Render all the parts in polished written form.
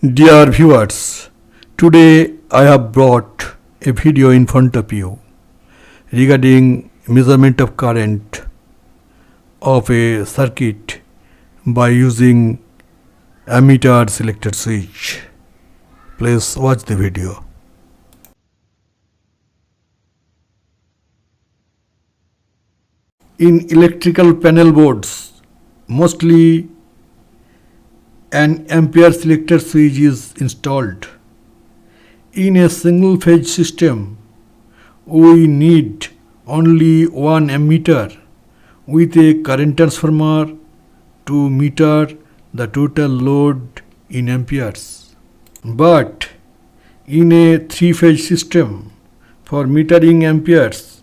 Dear viewers, today I have brought a video in front of you regarding measurement of current of a circuit by using ammeter selector switch. Please watch the video. In electrical panel boards, mostly an ampere selector switch is installed. In a single phase system, we need only one ammeter with a current transformer to meter the total load in amperes. But in a three-phase system, for metering amperes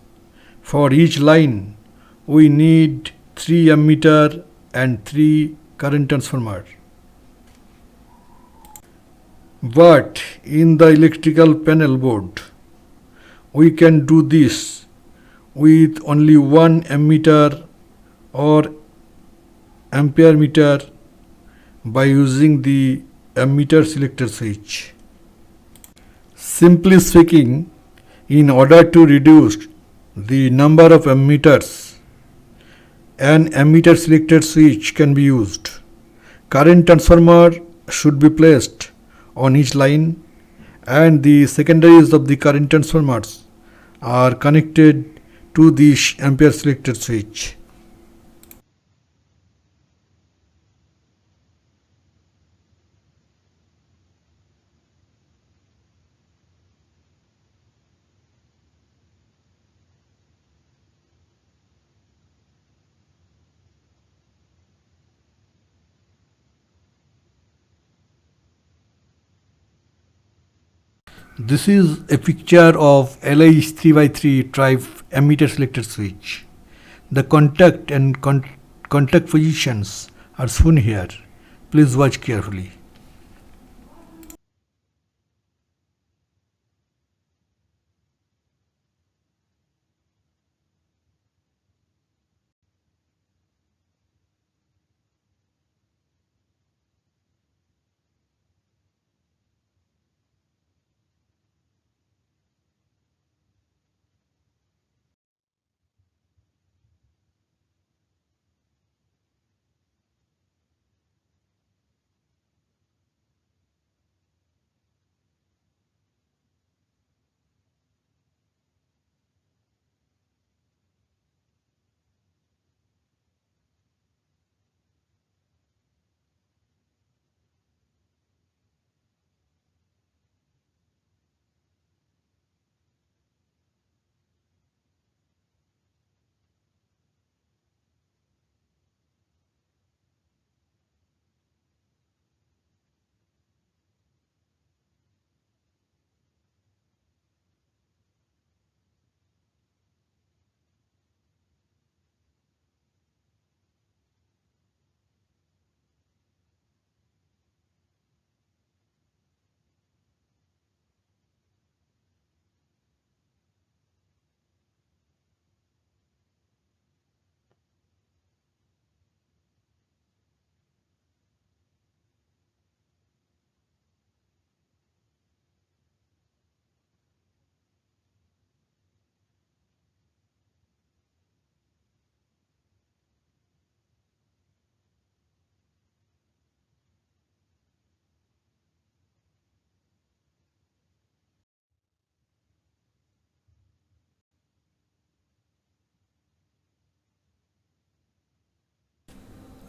for each line, we need 3 ammeter and 3 current transformer. But in the electrical panel board, we can do this with only one ammeter or ampere meter by using the ammeter selector switch. Simply speaking, in order to reduce the number of ammeters, an ammeter selector switch can be used. Current transformer should be placed on each line, and the secondaries of the current transformers are connected to the ampere selector switch. This is a picture of LH 3x3 type ammeter selector switch. The contact and contact positions are shown here. Please watch carefully.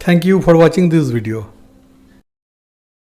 Thank you for watching this video.